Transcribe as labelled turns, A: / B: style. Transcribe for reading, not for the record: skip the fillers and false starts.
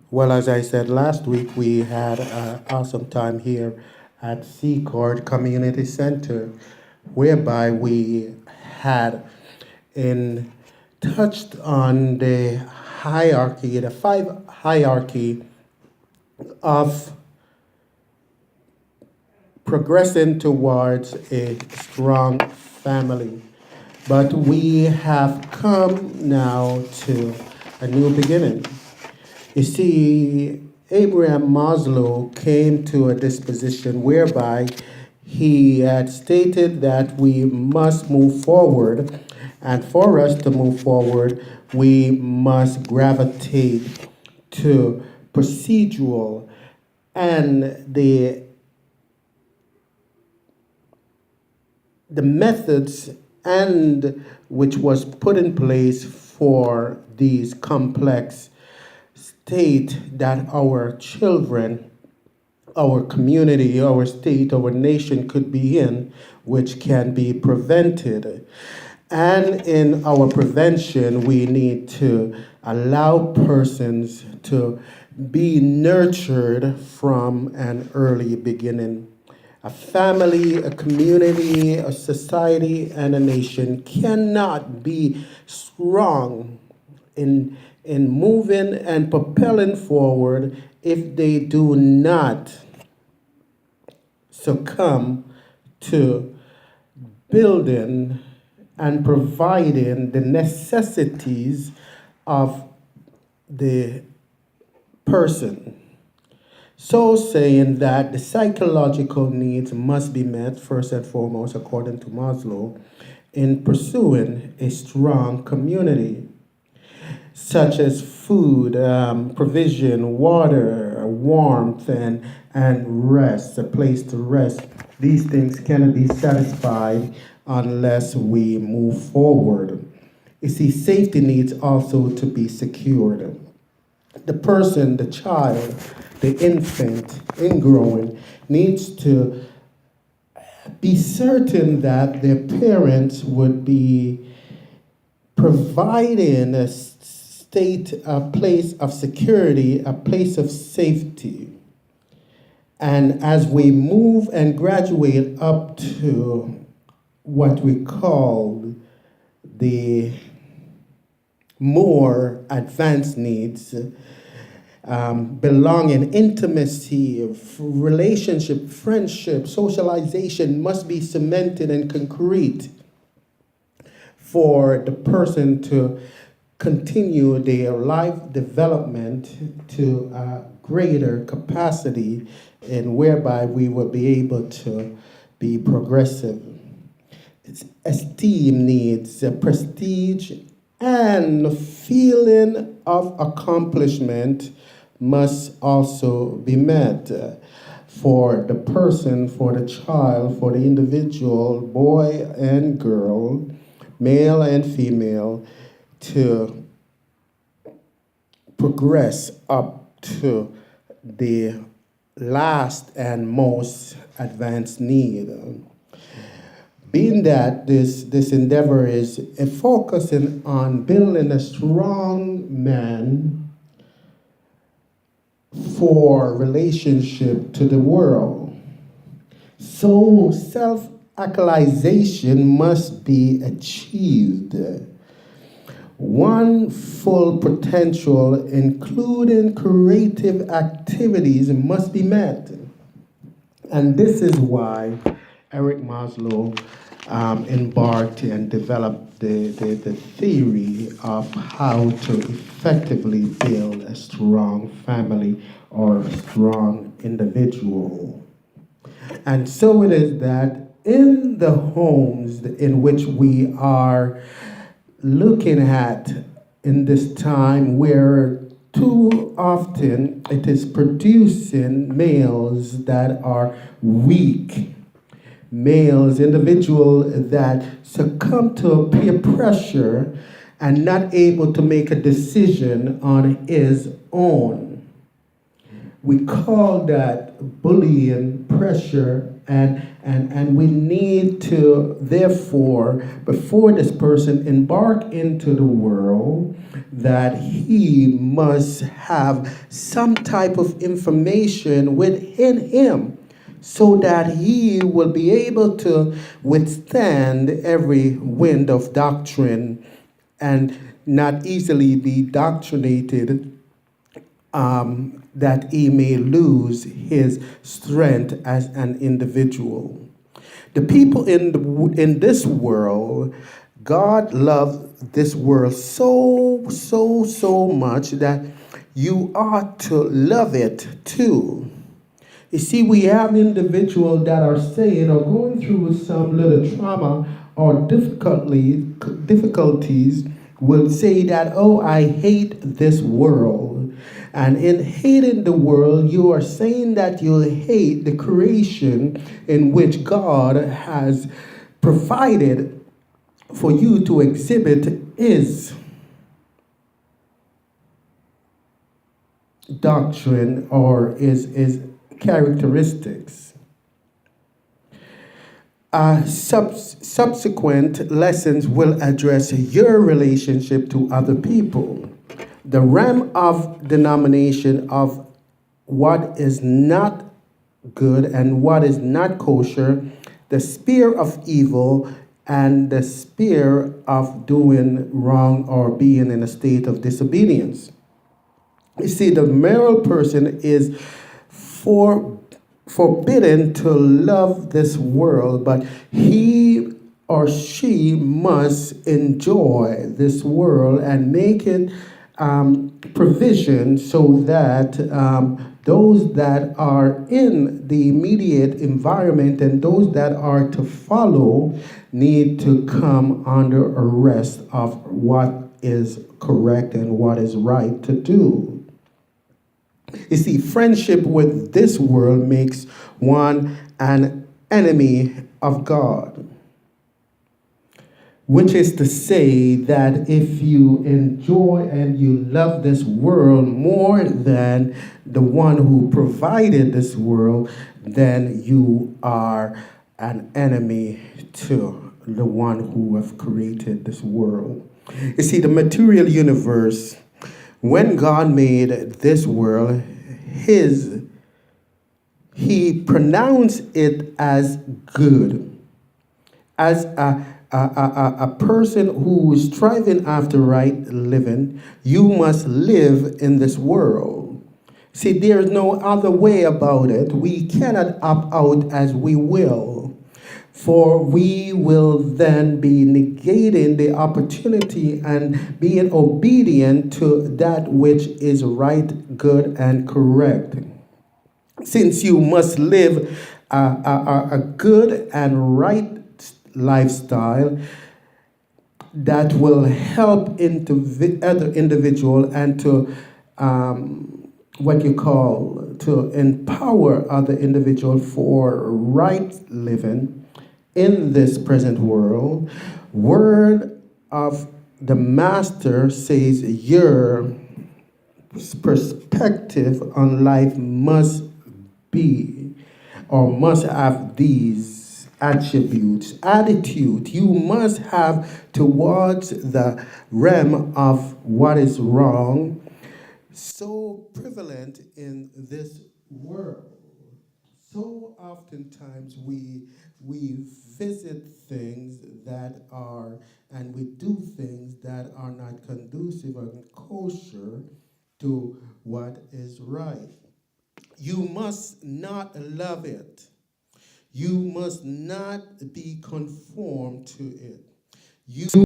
A: Well, as I said last week, we had an awesome time here at Secord Community Center, whereby we had in touched on the hierarchy, the five hierarchy of progressing towards a strong family. But we have come now to a new beginning. You see, Abraham Maslow came to a disposition whereby he had stated that we must move forward, and for us to move forward, we must gravitate to procedural and the methods and which was put in place for these complex state that our children, our community, our state, our nation could be in, which can be prevented. And in our prevention, we need to allow persons to be nurtured from an early beginning. A family, a community, a society, and a nation cannot be strong in moving and propelling forward if they do not succumb to building and providing the necessities of the person. So saying that the psychological needs must be met first and foremost, according to Maslow, in pursuing a strong community, such as food, provision, water, warmth, and rest, a place to rest. These things cannot be satisfied unless we move forward. You see, safety needs also to be secured. The person, the child, the infant, ingrowing, needs to be certain that their parents would be providing a state, a place of security, a place of safety. And as we move and graduate up to what we call the more advanced needs, belonging, intimacy, relationship, friendship, socialization must be cemented and concrete for the person to continue their life development to a greater capacity, and whereby we will be able to be progressive. Esteem needs prestige and feeling of accomplishment must also be met for the person, for the child, for the individual, boy and girl, male and female, to progress up to the last and most advanced need. Being that this endeavor is focusing on building a strong man for relationship to the world. So self-actualization must be achieved. One full potential, including creative activities, must be met. And this is why Eric Maslow embarked and developed the theory of how to effectively build a strong family or a strong individual. And so it is that in the homes in which we are looking at in this time, where too often it is producing males that are weak, males, individuals that succumb to peer pressure and not able to make a decision on his own. We call that bullying, pressure, and we need to, therefore, before this person embark into the world, that he must have some type of information within him so that he will be able to withstand every wind of doctrine and not easily be doctrinated, that he may lose his strength as an individual. The people in this world, God loved this world so much that you ought to love it too. You see, we have individuals that are saying or going through some little trauma or difficulties will say that, oh, I hate this world. And in hating the world, you are saying that you hate the creation in which God has provided for you to exhibit His doctrine or His characteristics. Subsequent lessons will address your relationship to other people, the realm of denomination of what is not good and what is not kosher, the sphere of evil, and the sphere of doing wrong or being in a state of disobedience. You see, the moral person is forbidden to love this world, but he or she must enjoy this world and make it provision so that those that are in the immediate environment and those that are to follow need to come under arrest of what is correct and what is right to do. You see, friendship with this world makes one an enemy of God, which is to say that if you enjoy and you love this world more than the one who provided this world, then you are an enemy to the one who have created this world. You see, the material universe, when God made this world, He pronounced it as good. As a person who is striving after right living, you must live in this world. See, there's no other way about it. We cannot opt out as we will, for we will then be negating the opportunity and being obedient to that which is right, good, and correct. Since you must live a good and right lifestyle that will help other individual and to what you call to empower other individual for right living in this present world. Word of the master says your perspective on life must be or must have these attributes, attitude you must have towards the realm of what is wrong, so prevalent in this world. So oftentimes we visit things that are and we do things that are not conducive and kosher to what is right. You must not love it. You must not be conformed to it. You